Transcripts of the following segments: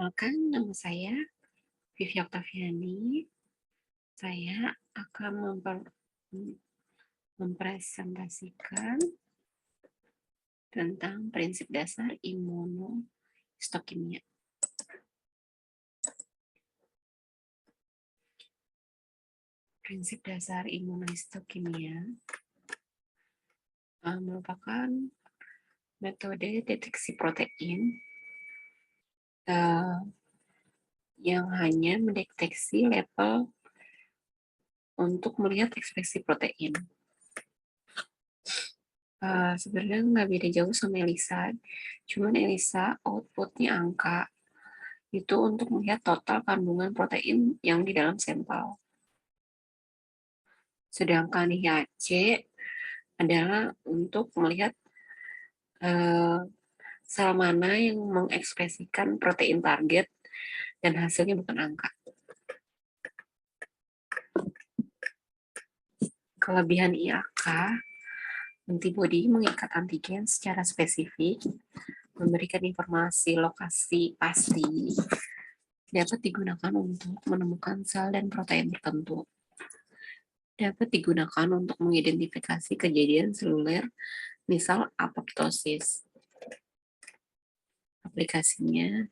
Perkenalkan, nama saya Vivi Oktaviani. Saya akan mempresentasikan tentang prinsip dasar imunohistokimia. Prinsip dasar imunohistokimia merupakan metode deteksi protein yang hanya mendeteksi level untuk melihat ekspresi protein. Sebenarnya nggak beda jauh sama ELISA, cuman ELISA outputnya angka, itu untuk melihat total kandungan protein yang di dalam sampel. Sedangkan IHC adalah untuk melihat sel mana yang mengekspresikan protein target dan hasilnya bukan angka. Kelebihan IAK, antibodi mengikat antigen secara spesifik, memberikan informasi lokasi pasti, dapat digunakan untuk menemukan sel dan protein tertentu. Dapat digunakan untuk mengidentifikasi kejadian seluler, misal apoptosis. Aplikasinya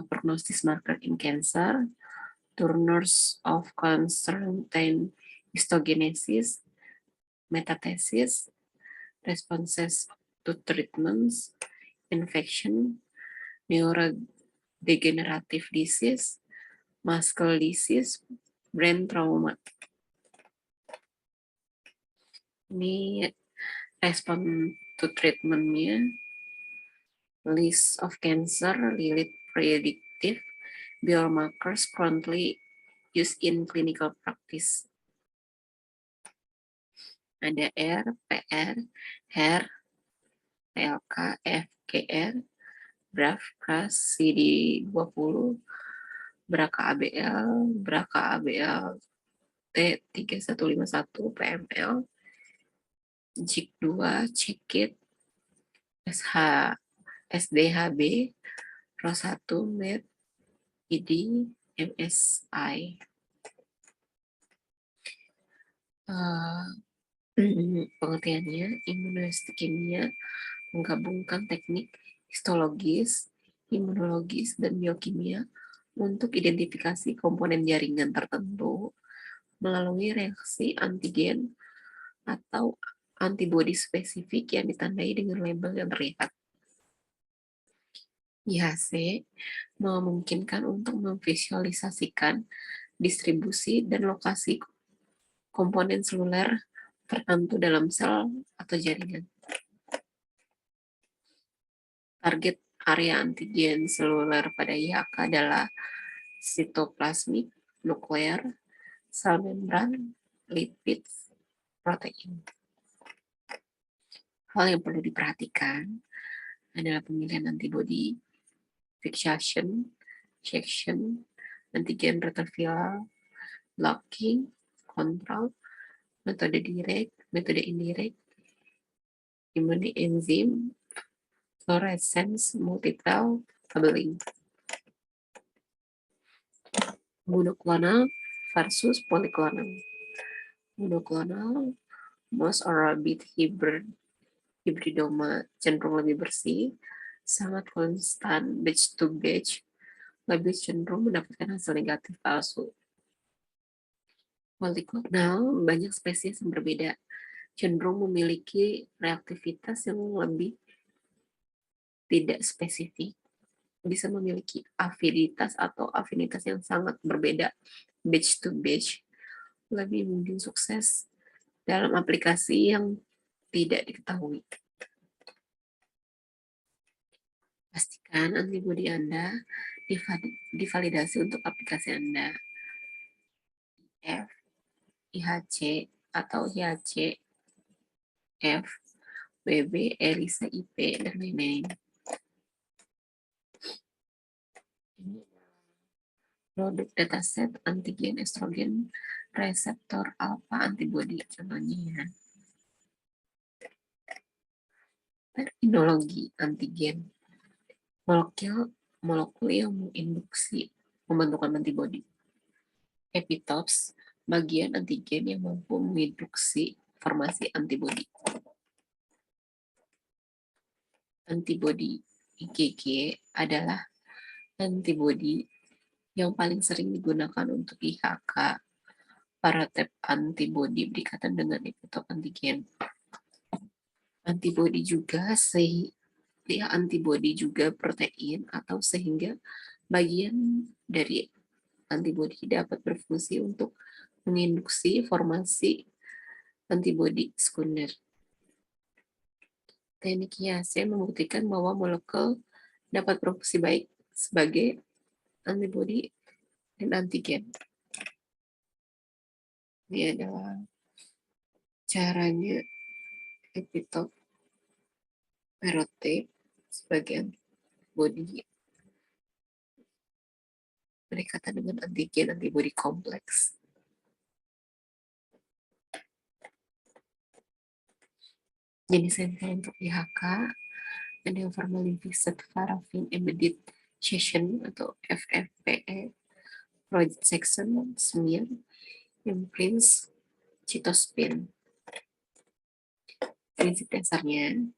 prognosis marker in cancer, turners of concertain histogenesis, metathesis, responses to treatments, infection, neurodegenerative disease, muscle disease, brain trauma. Ini respon to treatment-nya, list of cancer, related predictive biomarkers currently used in clinical practice. Ada R, PR, HER, PLK, FKR, BRAF, CRAS, CD20, BRCA ABL, BRCA ABL, T3151, PML, JIK2, CKIT, SDHB, ROS1, MET, ID, MSI. Pengertiannya, imunohistokimia menggabungkan teknik histologis, imunologis, dan biokimia untuk identifikasi komponen jaringan tertentu melalui reaksi antigen atau antibodi spesifik yang ditandai dengan label yang terlihat. IHC memungkinkan untuk memvisualisasikan distribusi dan lokasi komponen seluler tertentu dalam sel atau jaringan. Target area antigen seluler pada IHK adalah sitoplasmik, nuklear, sel membran, lipid, protein. Hal yang perlu diperhatikan adalah pemilihan antibody, fixation, section, antigen retroviral, blocking, control, metode direct, metode indirect, immune enzim, fluorescence, multiple labeling. Monoklonal versus polyklonal. Monoklonal, most or bit hybridoma cenderung lebih bersih, sangat konstan batch to batch, lebih cenderung mendapatkan hasil negatif palsu. Polyklonal, banyak spesies yang berbeda, cenderung memiliki reaktivitas yang lebih tidak spesifik, bisa memiliki afinitas atau afinitas yang sangat berbeda batch to batch, lebih mungkin sukses dalam aplikasi yang tidak diketahui. Pastikan antibodi Anda divalidasi untuk aplikasi Anda. F, IHC atau IHC, F, WB, ELISA, IP, dan lain-lain. Produk dataset antigen estrogen reseptor alpha antibody, contohnya terminologi antigen, molekul yang menginduksi pembentukan antibodi. Epitopes, bagian antigen yang mampu menginduksi formasi antibodi. Antibodi IgG adalah antibodi yang paling sering digunakan untuk IHK. Paratep antibodi berikatan dengan epitop antigen. Antibodi juga protein atau sehingga bagian dari antibodi dapat berfungsi untuk menginduksi formasi antibodi sekunder. Teknik Yasen membuktikan bahwa molekul dapat berfungsi baik sebagai antibodi dan antigen. Ini adalah caranya epitop parotip sebagai antibodi berikatan dengan antigen antibodi kompleks. Jenis sampel untuk IHK ada yang formalin fixed paraffin embedded session atau FFPE, projection smear, imprints, cytospin. Prinsip dasarnya,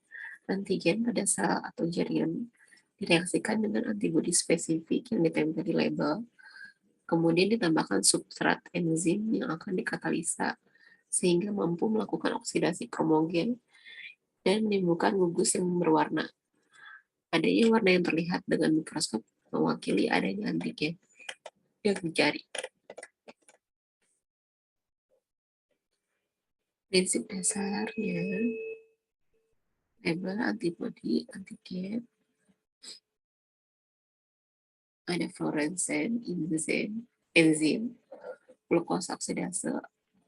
antigen pada sel atau jaringan direaksikan dengan antibodi spesifik yang ditempel di label, kemudian ditambahkan substrat enzim yang akan dikatalisa sehingga mampu melakukan oksidasi kromogen dan menimbulkan gugus yang berwarna. Adanya warna yang terlihat dengan mikroskop mewakili adanya antigen yang dicari. Prinsip dasarnya, label antibodi antigen ada fluorescent enzim, glukosa oksidase,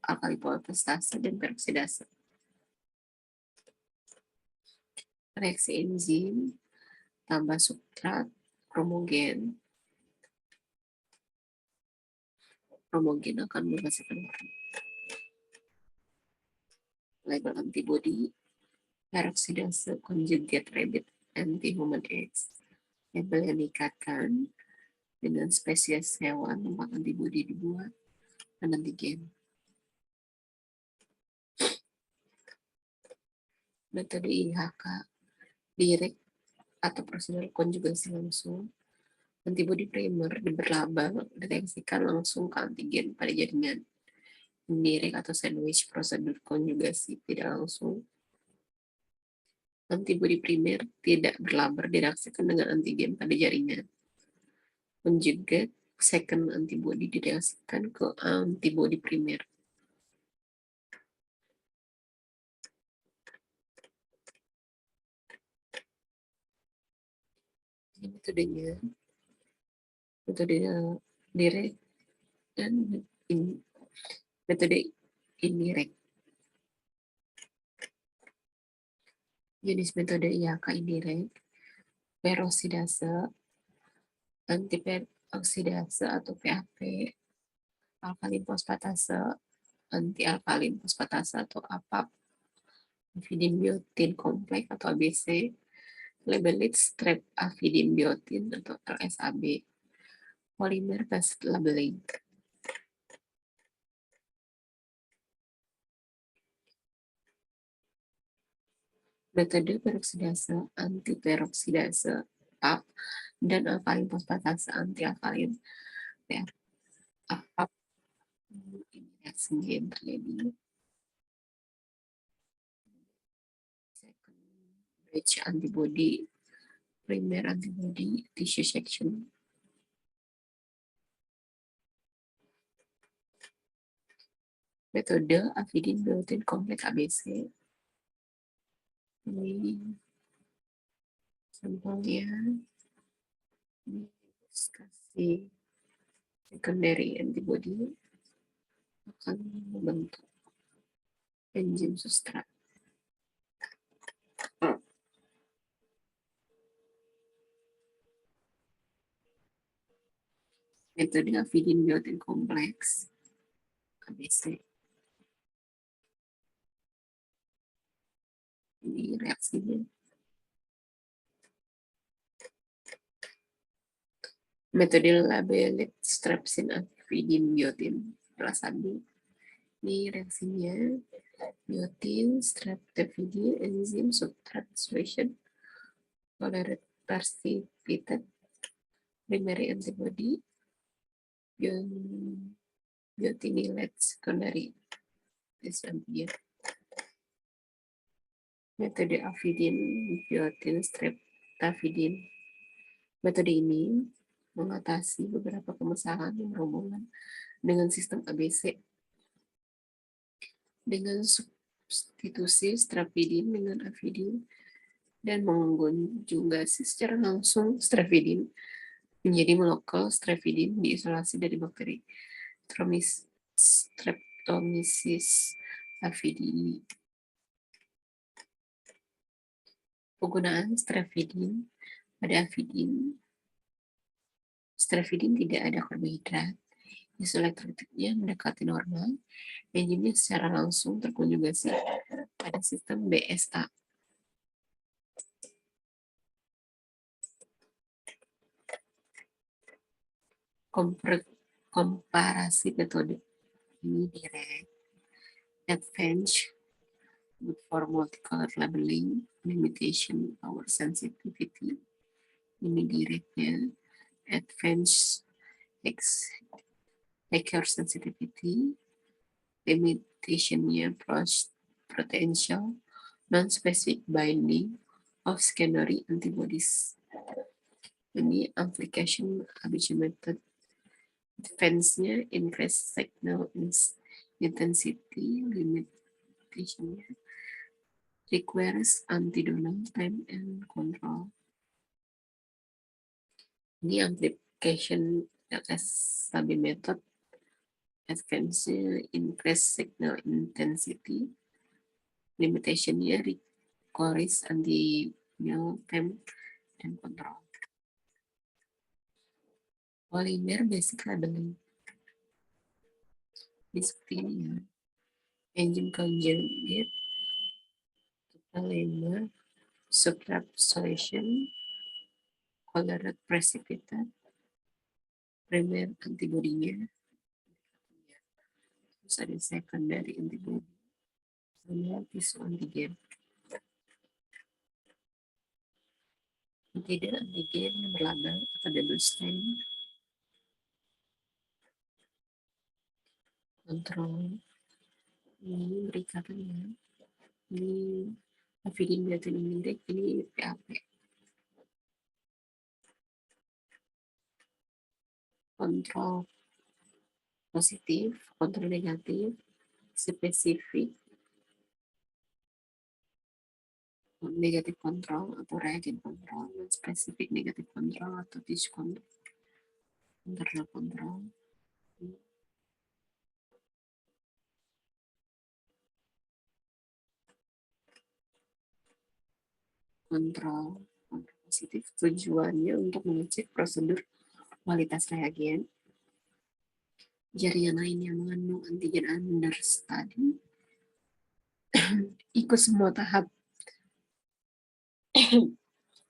alkali polipeptidase, dan peroksidase. Reaksi enzim tambah substrat kromogen akan menghasilkan warna. Label antibodi peroksidase conjugate rabbit anti-human X. Label yang diikatkan dengan spesies hewan tempat antibodi dibuat dan antigen. Metode IHK direct atau prosedur konjugasi langsung. Antibodi primer berlabel direaksikan langsung ke antigen pada jaringan. Indirect atau sandwich prosedur konjugasi tidak langsung. Antibodi primer tidak berlabel direaksikan dengan antigen pada jaringan. Conjugate second antibodi direaksikan ke antibodi primer. Ini metode direct dan metode indirect. Jenis metode IHK indirect, peroksidase, antiperoksidase atau PAP, alkalin fosfatase, anti-alkalin fosfatase atau APAP, avidin kompleks atau ABC, labeled strep avidin biotin atau LSAB, polymer based labeling. Metode peroksidase, antiperoksidase, PAP, dan alkalin fosfatase, anti-alkalin APAP. Ini reaksinya yang terjadi. Second batch antibody, primer antibody, tissue section. Metode avidin biotin kompleks ABC. Ini sampelnya, ini kasih secondary antibody akan membentuk enzim substrat. Metode avidin biotin kompleks ABC. Ini reaksinya. Metode labeled strepsin, avidin, biotin. Pelasabi. Ini reaksinya biotin, streptafidin, enzim substitution, tolerant precipitate, primary antibody, biotinylate secondary antigen. Metode avidin, biotin, streptafidin. Metode ini mengatasi beberapa permasalahan yang berhubungan dengan sistem ABC dengan substitusi strepidin dengan avidin dan mengonjugasi secara langsung strepidin menjadi molekul strepidin diisolasi dari bakteri Streptomyces avidini. Penggunaan strepidin pada avidin. Strepidin tidak ada karbohidrat, isoelektroliknya mendekati normal, enzimnya secara langsung terkonjugasi pada sistem BSA. Komparasi metode ini direct, advanced, good for multicolor labeling, limitation power sensitivity. Ini directnya, advanced hacker sensitivity, limitationnya potential non-specific binding of secondary antibodies. Ini application ABC method. Defense-nya increase signal intensity, limitation-nya requires antidonal time and control. Ini application LSAB method. Advance-nya increase signal intensity, limitation-nya requires antidonal time and control. Polymer basic labeling. Ini seperti ini ya. Enzim conjugate, polymer, substrate solution, colored precipitate, primer antibody-nya, terus ada secondary antibody, sama tisu antigen. Tidak antigen yang berlabel atau double strand, kontrol. Ini berikatan ya. Ini avidin, biotin, indirect, ini PAP. Kontrol positif, kontrol negatif, spesifik, negatif kontrol atau reagen kontrol, spesifik negatif kontrol atau tissue kontrol, internal kontrol. Kontrol positif tujuannya untuk mengecek prosedur kualitas reagen. Jaringan lain yang mengandung antigen understudy ikut semua tahap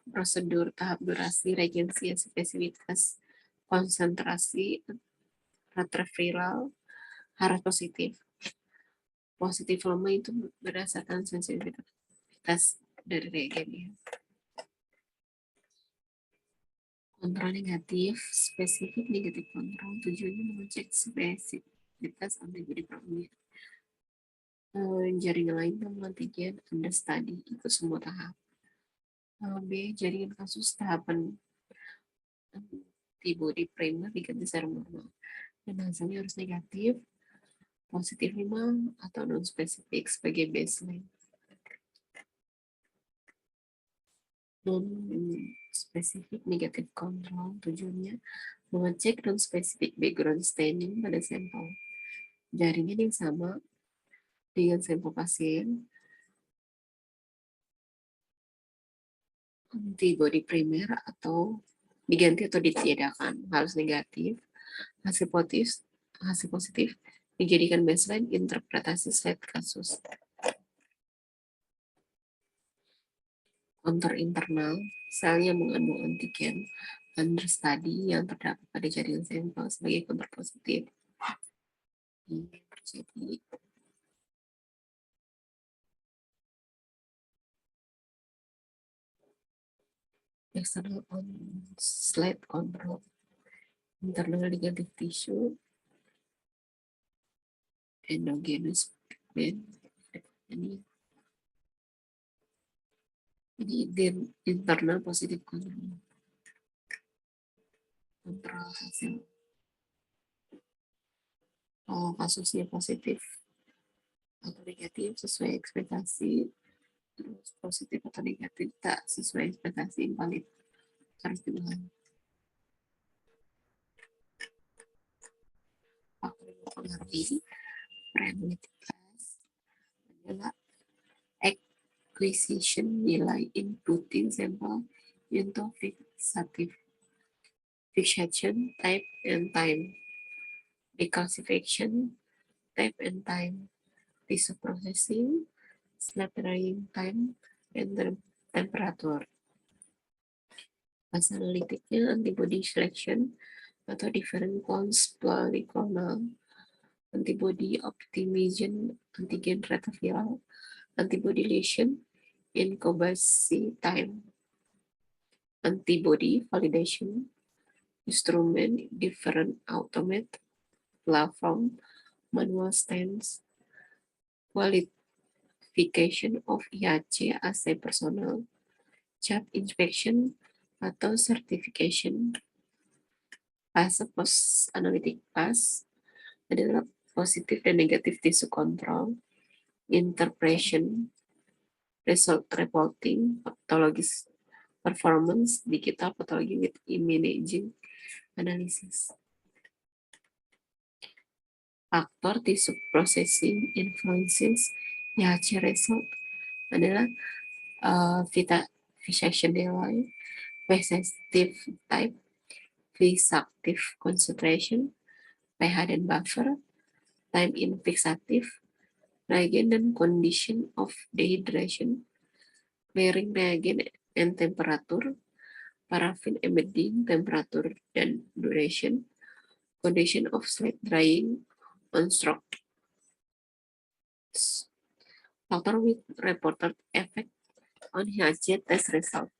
prosedur, tahap durasi, regensi, spesifitas, konsentrasi, retroviral harus positif. Positif lemah itu berdasarkan sensitivitas dari reagennya. Kontrol negatif, spesifik negatif kontrol, tujuannya mengecek spesifitas antibodi problem. Jaringan lain yang antigen understudy ikut semua tahap. B. Jaringan kasus tahapan antibodi primer diganti serum normal. Dan hasilnya harus negatif, positif 5, atau non-spesifik sebagai baseline. Non-spesifik negatif kontrol tujuannya mengecek non-spesifik background staining pada sampel. Jaringan yang sama dengan sampel pasien, antibodi primer atau diganti atau ditiadakan, harus negatif, hasil positif dijadikan baseline interpretasi slide kasus. Kontur internal, sel yang mengandung antigen understudy yang terdapat pada jaringan sampel sebagai counter positif. Ini terjadi external onslaught control, internal negative tissue, endogenous pigment. Ini internal positif control hasil. Kalau kasusnya positif atau negatif sesuai ekspektasi, terus positif atau negatif tak sesuai ekspektasi, invalid, harus diulang. Faktor yang mempengaruhi probabilitas adalah acquisition nilai inputting sampel into fixation type and time, decalcification type and time, tissue processing, slab drying time, and temperature. Bahasa analitiknya antibody selection atau different polyclonal antibody optimization, antigen retrieval, antibody lesion, incubation time, antibody validation, instrument different automate, platform, manual stance, qualification of IHC assay personal, CHAP inspection, atau certification. Fase post-analytic pass adalah positif dan negatif tissue control, interpretation, result reporting, pathologist performance, digital pathology with imaging analysis. Faktor tissue processing influences IHC result adalah fixation delay, vegetative type, fixative concentration, pH dan buffer, time in fixative, reagent dan condition of dehydration, clearing reagent and temperature, paraffin emitting temperature dan duration, condition of slab drying on stroke. Factor with reported effect on IHC test result,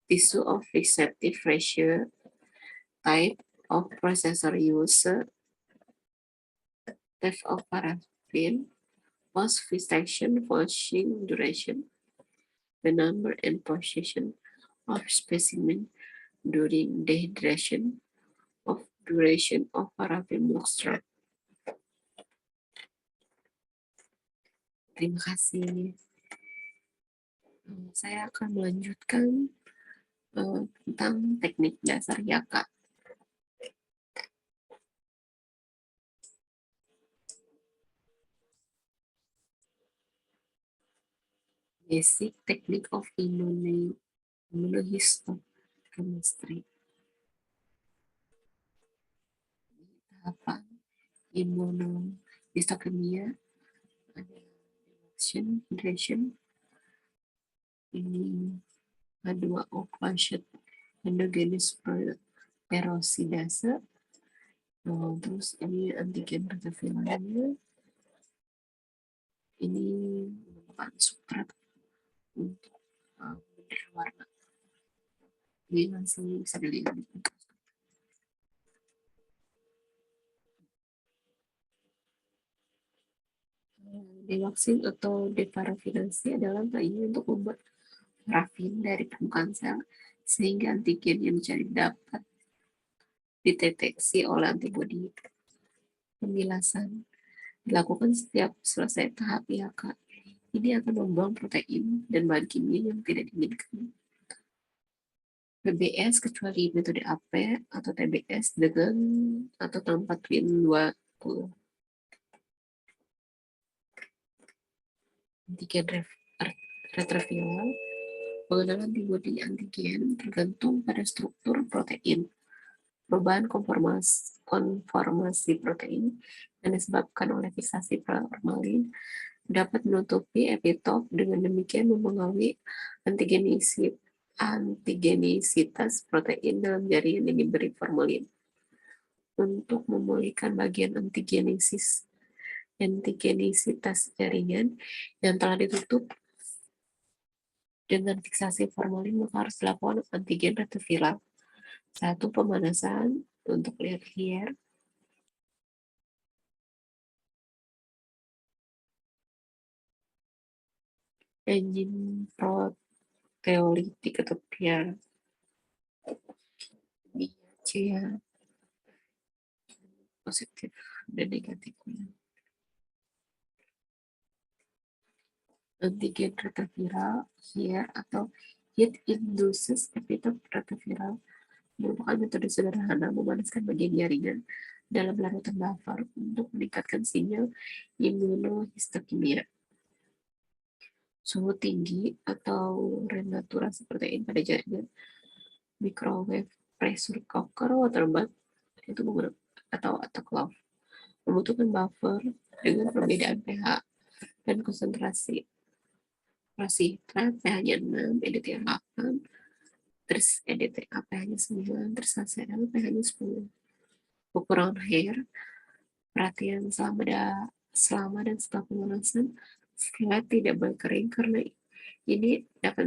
tissue of fixative ratio, type of processor user, depth of paraffin, post-fixation washing duration, the number and position of specimen during dehydration, of duration of paraffin moisture. Terima kasih. Saya akan melanjutkan tentang teknik dasar YAKA. Basic technique of immunohistochemistry. Tahapan immunohistokimia ada reduction, hydration, ini H2O closure endogenous peroxidase, terus ini antigen retroviralnya, ini merupakan substrat untuk warna. Ini langsung bisa dilihat di mikroskop. Dewaxing atau deparafinasi adalah ini untuk membuat parafin dari permukaan sel sehingga antigen yang dicari dapat dideteksi oleh antibodi. Pemilasan dilakukan setiap selesai tahap IHK. Ini akan membuang protein dan bahan kimia yang tidak diinginkan. PBS kecuali metode AP atau TBS dengan atau tanpa twin 20. Antigen retroviral, pengenalan antibodi antigen tergantung pada struktur protein. Perubahan konformasi protein yang disebabkan oleh fiksasi formalin dapat menutupi epitop, dengan demikian mempengaruhi antigenesis antigenisitas protein dalam jaringan yang diberi formalin untuk memulihkan bagian antigenisitas jaringan yang telah ditutup dengan fiksasi formalin, maka harus dilakukan antigen retroviral. 1. Pemanasan untuk lihat here. Enzim proteolitik atau PR. Ini C ya, positif dan negatifnya. Antigen retroviral here atau heat induces epitope retroviral merupakan metode sederhana memanaskan bagian jaringan dalam larutan buffer untuk meningkatkan sinyal imunohistokimia. Suhu tinggi atau renaturasi protein pada jaringan, microwave pressure cooker, waterbath itu menggunakan atau autoclave membutuhkan buffer dengan perbedaan pH dan konsentrasi. Nitrat pH-nya 6, EDTA 8, terus EDTA pH-nya 9, terus HCl pH-nya 10. Ukuran hair, perhatian selama dan setelah pemanasan, setelah tidak berkering karena ini dapat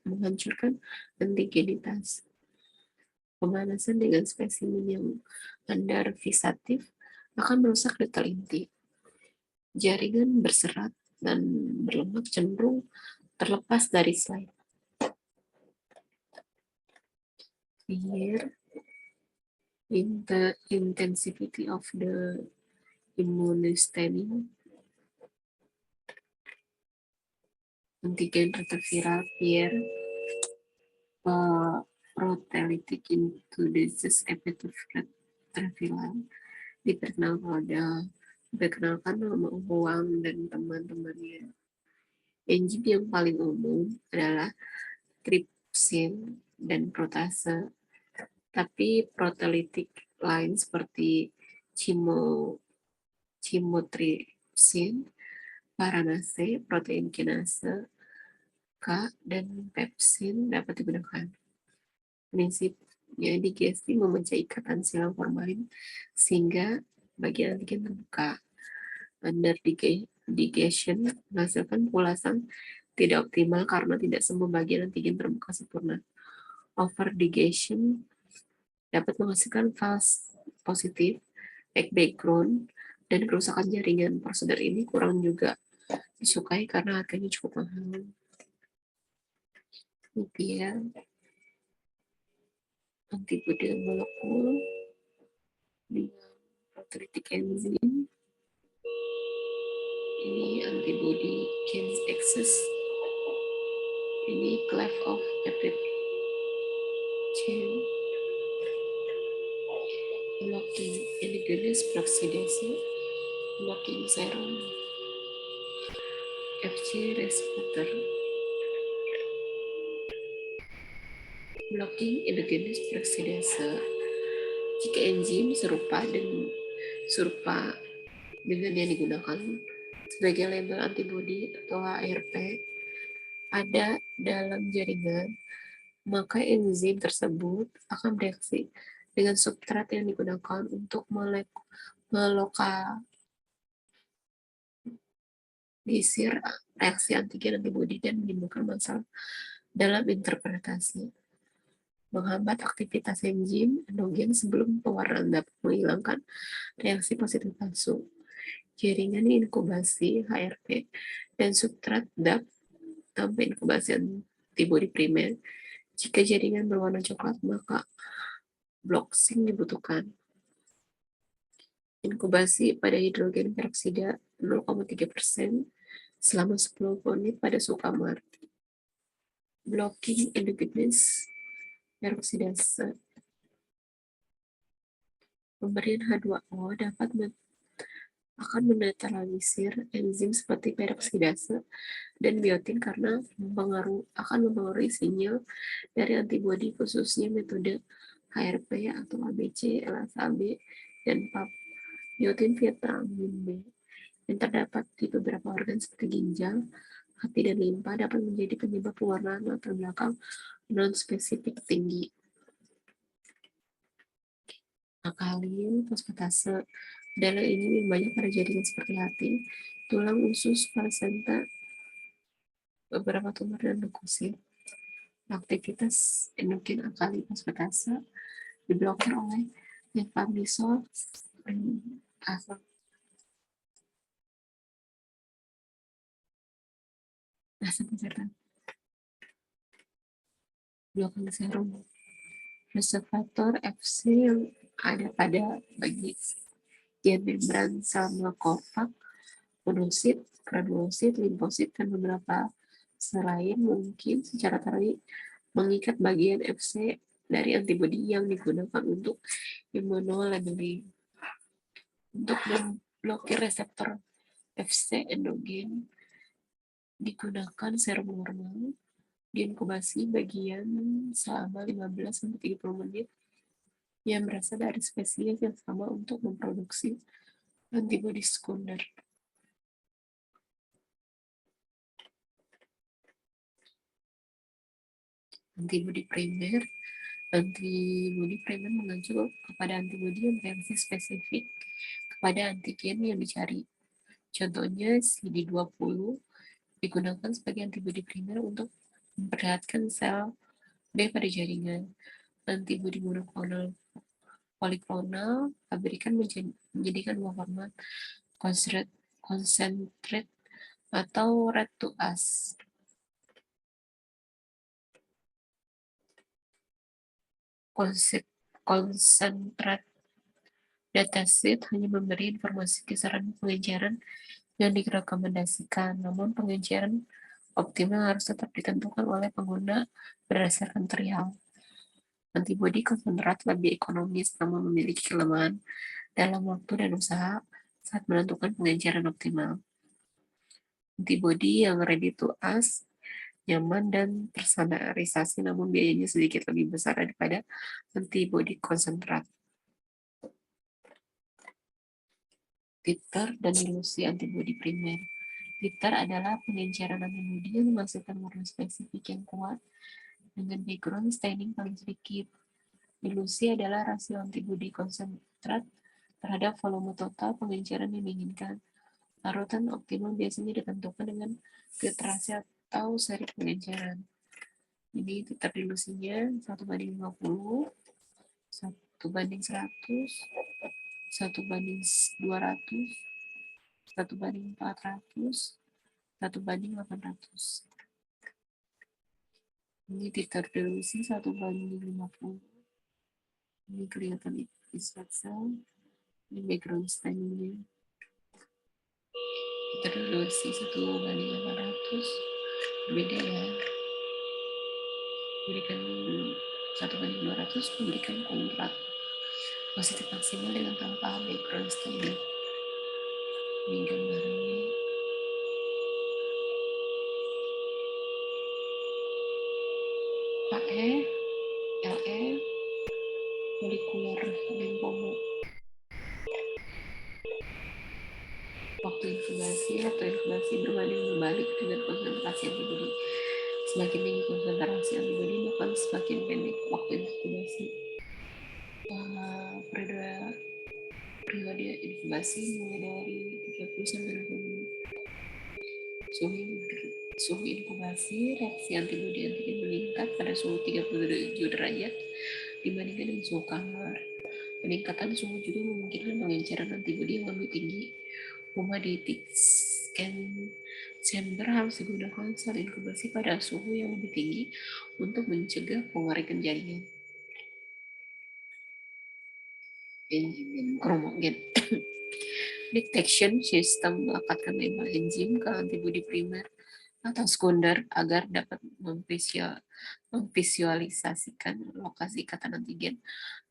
menghancurkan antigenitas. Pemanasan dengan spesimen yang undervisatif akan merusak detail inti. Jaringan berserat dan berlemak cenderung terlepas dari slide. Here, the intensity of the immunostaining antigen retroviral here proteolytic induces epitope retroviral diperkenalkan nama Huang dan teman-temannya. Enzim yang paling umum adalah tripsin dan protase, tapi proteolytic lain seperti chymotrypsin, paranase, protein kinase K, dan pepsin dapat digunakan. Prinsipnya digesti memecah ikatan silang formalin sehingga bagian antigen terbuka. Under digestion menghasilkan pulasan tidak optimal karena tidak semua bagian antigen terbuka sempurna. Over digestion dapat menghasilkan false positif, background, dan kerusakan jaringan. Prosedur ini kurang juga disukai karena harganya cukup mahal. Kemudian antibodi molekul dengan proteolytic enzim. Ini antibody gains access. Ini cleft of peptide chain. Blocking endogenous peroxidase, blocking serum Fc receptor. Blocking endogenous peroxidase. Jika enzim serupa dengan yang digunakan sebagai label antibodi atau HRP ada dalam jaringan, maka enzim tersebut akan bereaksi dengan substrat yang digunakan untuk melokalisir reaksi antigen antibodi dan menimbulkan masalah dalam interpretasi. Menghambat aktivitas enzim endogen sebelum pewarnaan dapat menghilangkan reaksi positif palsu. Jaringan inkubasi HRP dan substrat DAP tanpa inkubasi antibodi primer. Jika jaringan berwarna coklat, maka bloxing dibutuhkan. Inkubasi pada hidrogen peroksida 0,3% selama 10 menit pada suhu kamar. Blocking endogenous peroksidase. Pemberian H2O akan menetralisir enzim seperti peroksidase dan biotin karena akan mempengaruhi sinyal dari antibodi, khususnya metode HRP atau ABC, LSAB, dan PAP. Biotin vitamin B yang terdapat di beberapa organ seperti ginjal, hati, dan limpa dapat menjadi penyebab pewarnaan latar belakang non-spesifik tinggi. Alkalin, fosfatase adalah ini banyak pada jaringan seperti hati, tulang, usus, plasenta, beberapa tumor dan leukosit. Aktivitas endogen alkali fosfatase diblokir oleh mefamisol asam pencernaan blokan serum reseptor Fc yang ada pada bagian membran sel makrofag, monosit, granulosit, limfosit, dan beberapa selain mungkin secara tarik mengikat bagian Fc dari antibodi yang digunakan untuk immunolabeling. Untuk memblokir reseptor Fc endogen digunakan serum normal diinkubasi bagian selama 15-30 menit yang berasal dari spesies yang sama untuk memproduksi antibodi sekunder. Antibodi primer mengacu kepada antibodi yang reaksi spesifik kepada antigen yang dicari. Contohnya CD20 digunakan sebagai antibodi primer untuk memperlihatkan sel B pada jaringan. Antibodi monoklonal poliklonal pabrikan menjadikan dua format concentrate atau red to us. Konsentrat dataset hanya memberi informasi kisaran pengejaran yang direkomendasikan, namun pengejaran optimal harus tetap ditentukan oleh pengguna berdasarkan trial. Antibodi konsentrat lebih ekonomis namun memiliki kelemahan dalam waktu dan usaha saat menentukan pengejaran optimal. Antibodi yang ready to us nyaman dan terstandarisasi namun biayanya sedikit lebih besar daripada antibodi konsentrat. Titer dan dilusi antibodi primer. Titer adalah pengenceran antibodi yang menghasilkan warna spesifik yang kuat dengan background staining paling sedikit. Dilusi adalah rasio antibodi konsentrat terhadap volume total pengenceran yang diinginkan. Larutan optimal biasanya ditentukan dengan titrasi atau seri pengenceran. Ini titer dilusinya 1:50, 1:100, 1:200, 1:400, 1:800. Ini titer dilusi 1:50. Ini kelihatan islet cell. Ini background stainingnya. Titer dilusi 1:800. Beda ya. Berikan 1:200, memberikan kontrak positif maksimal dengan tanpa background staining. Ini gambarannya. AE, LE, molekuler lymphoma. Waktu inkubasi berbanding berbalik dengan konsentrasi antibodi. Semakin tinggi konsentrasi antibodi, maka semakin pendek waktu inkubasi. Periode inkubasi mulai dari 30 sampai 60 menit. Suhu inkubasi, reaksi antibodi antigen meningkat pada suhu 37 derajat dibandingkan dengan suhu kamar. Peningkatan suhu juga memungkinkan pengenceran antibodi yang lebih tinggi. Humidity chamber harus digunakan saat inkubasi pada suhu yang lebih tinggi untuk mencegah pengeringan jaringan. Kromogen detection system melekatkan label enzim ke antibodi primer atau sekunder agar dapat memvisualisasikan lokasi ikatan antigen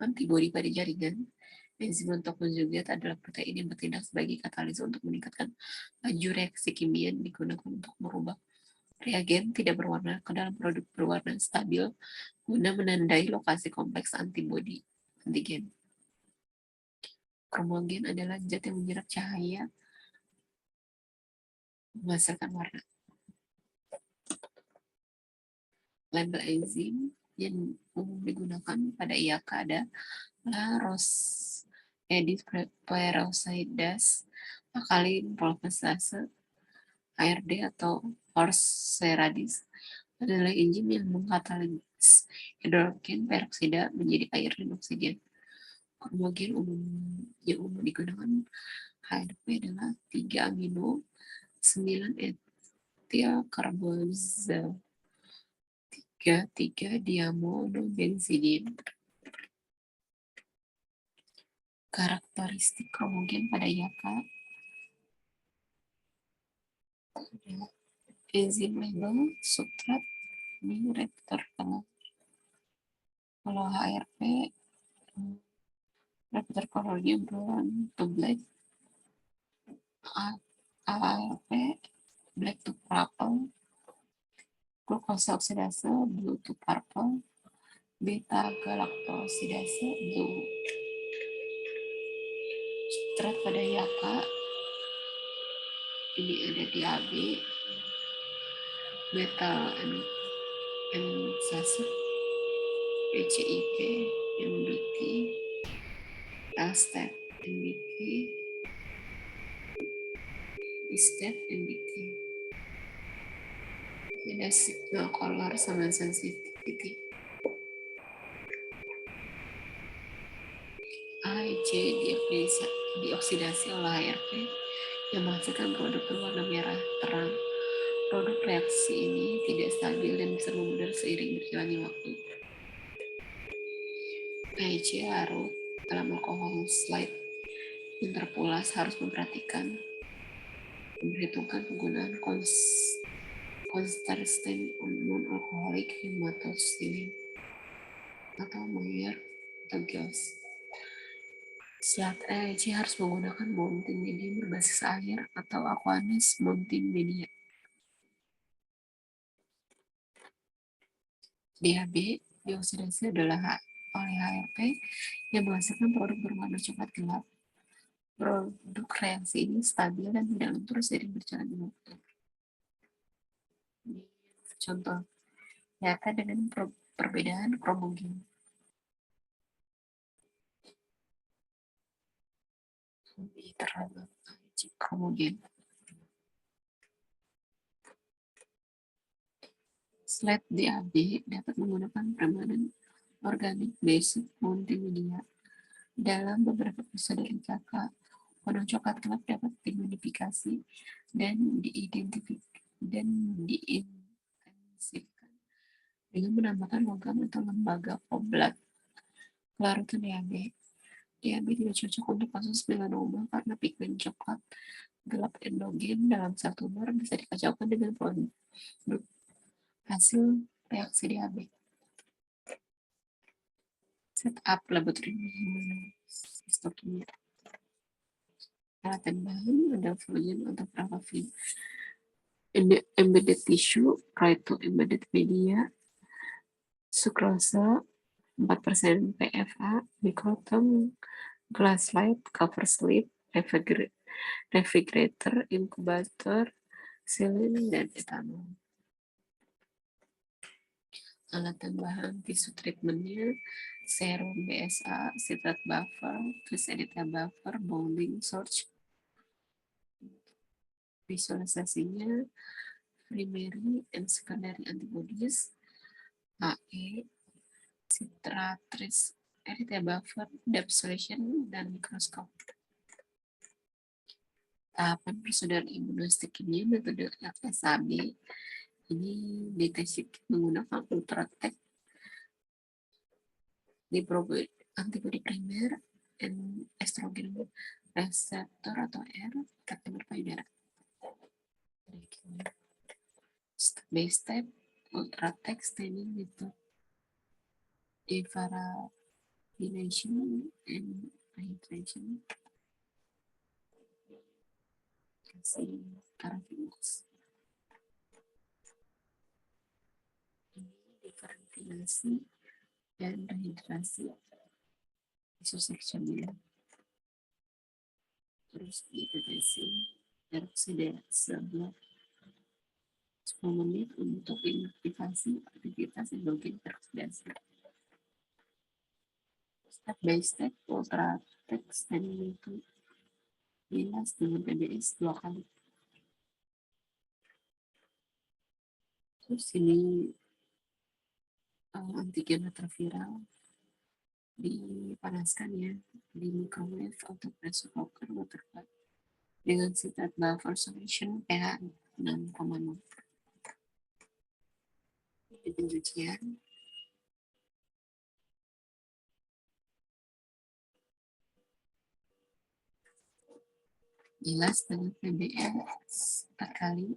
antibodi pada jaringan. Enzim untuk konjugat adalah protein yang bertindak sebagai katalis untuk meningkatkan laju reaksi kimia yang digunakan untuk merubah reagen tidak berwarna ke dalam produk berwarna stabil guna menandai lokasi kompleks antibodi antigen. Kromogen adalah zat yang menyerap cahaya menghasilkan warna. Label enzim yang umum digunakan pada IAK adalah Edith peroxidase, alkalin profesase, ARD atau horseradis adalah enzim yang mengkatalisis hidrogen peroksida menjadi air dan oksigen. Kromogen yang umum digunakan HRP adalah 3 amino 9 etil karbonil 3 diamonobenzidin. Karakteristik kromogen pada YAKA enzim label substrat ini receptor kalau HRP receptor kolornya brown to black, ARP black to purple, glukosa oksidase blue to purple, beta galaktosidase blue. Substrat pada YAKA ini ada di AB, metal M-sase, PCIP, MBT, L-step, MBT, E-step, MBT. Ada signal color sama sensitivity. AEC dioksidasi oleh HRP yang menghasilkan produk berwarna merah terang. Produk reaksi ini tidak stabil dan bisa memudar seiring berjalannya waktu. AEC larut dalam alkohol slide interpolas harus memperhitungkan penggunaan konsisten non-alkoholik hematosinin atau Meyer atau Gills. Selat AEC harus menggunakan mountain medium berbasis air atau Aqueous mountain media. DHB dioksidasi adalah oleh HRP yang menghasilkan produk berwarna coklat gelap. Produk reaksi ini stabil dan tidak luntur seiring berjalannya waktu. Contoh data dengan perbedaan kromogen. Terhadap kromogen. Slide DAB dapat menggunakan permanen organik basic multimedia. Dalam beberapa episode IKK, warna coklat gelap dapat dimodifikasi dan diintensifkan dengan menambahkan logam atau lembaga oblat. Larutan DAB. DAB tidak cocok untuk kasus melanoma karena pigmen coklat gelap endogen dalam sel tumor bisa dikacaukan dengan produk hasil reaksi DAB. Setup laboratorium histokimia. Peralatan bahan ada flugen atau parafin. Embedded tissue, embedded media, sukrosa 4% PFA, mikrotom, glass slide, cover slip, refrigerator, inkubator, silin, dan etanol. Alat tambahan tisu treatmentnya serum BSA, citrate buffer, Tris-Edita buffer, bonding search. Visualisasinya primary and secondary antibodies, AE, citratrice, Edita buffer, depth solution, dan mikroskop. Tahapan prosedur imunostik ini metode FSAB ini deteksi menggunakan ultratech di antibodi primer dan estrogen reseptor atau R receptor payudara. Step by step ultratech staining method, differentiation and hydration, kasih parafinas. Diferensiasi dan rehidrasi isoseksional, terus dideteksi peroksida 10 menit untuk inaktivasi reaktivitas endogin teroksidasi. Step by step ultra text staining itu bilas dengan PBS 2 kali. Terus ini antigen retroviral dipanaskan ya di microwave atau pressure cooker waterfall dengan citrate buffer solution pH 6,0. Di pencucian bilas dengan PBS 4 kali.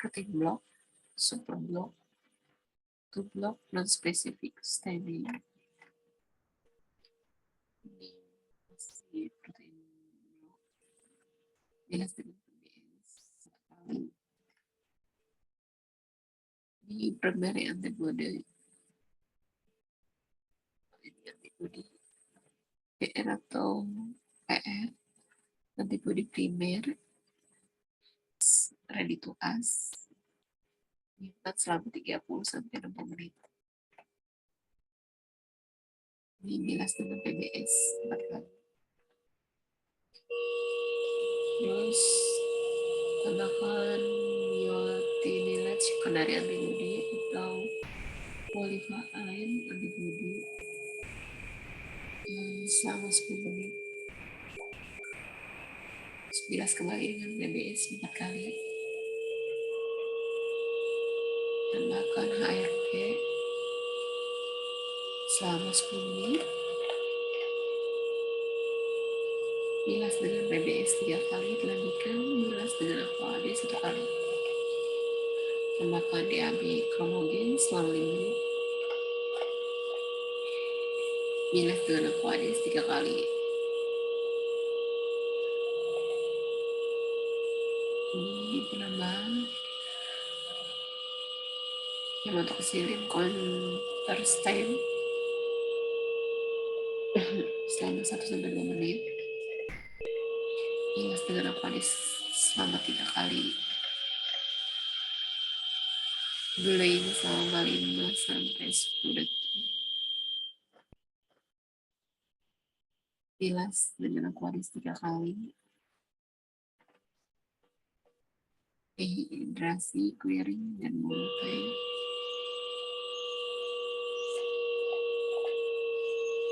Protein block, super block, to block non-specific staining. Ini protein block bilas dengan PBS 1 kali. Di primary antibody PR atau PR antibody primer ready to us dihemat selama 30 sampai 60 menit. Dibilas dengan PBS 4 kali. Terus tambahkan biotinilate secondary antibody atau polyvalent antibody selama 10 menit. Bilas kembali dengan PBS 4 kali. Tambahkan HRP selama 10 menit. Bilas dengan PBS 3 kali. Dilanjutkan bilas dengan AquaD 1 kali. Tambahkan DAB kromogen selama 5 menit. Bilas dengan AquaD 3 kali. Ini penambahan hematoxylin counterstain selama 1-2 menit. Bilas dengan aquadis selama 3 kali. Blowing selama 5-10 detik. Bilas dengan aquadis 3 kali. Dehidrasi, clearing, dan mulai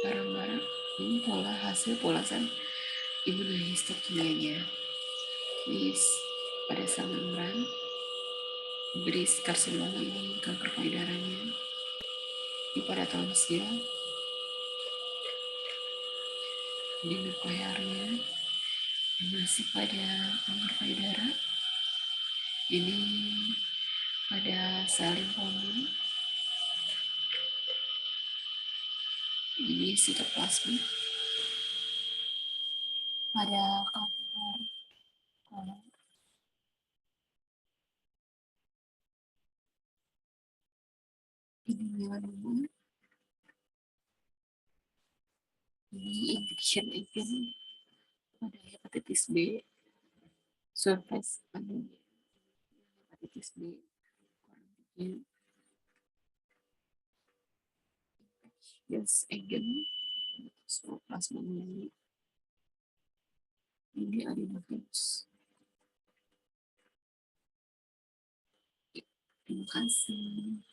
barang-barang ini hasil polasan imunohistokimianya. Bis pada sel membran, beris karsinoma ini kanker payudaranya di pada tonsil, di nuklearnya masih pada kanker payudara, ini pada sel limfoma, ini sitoplasma, pada kanker kolon, ini melanoma, ini infection agent pada hepatitis B, surface anemia, hepatitis B, infectious agent, plasma ini adenovirus. Terima kasih.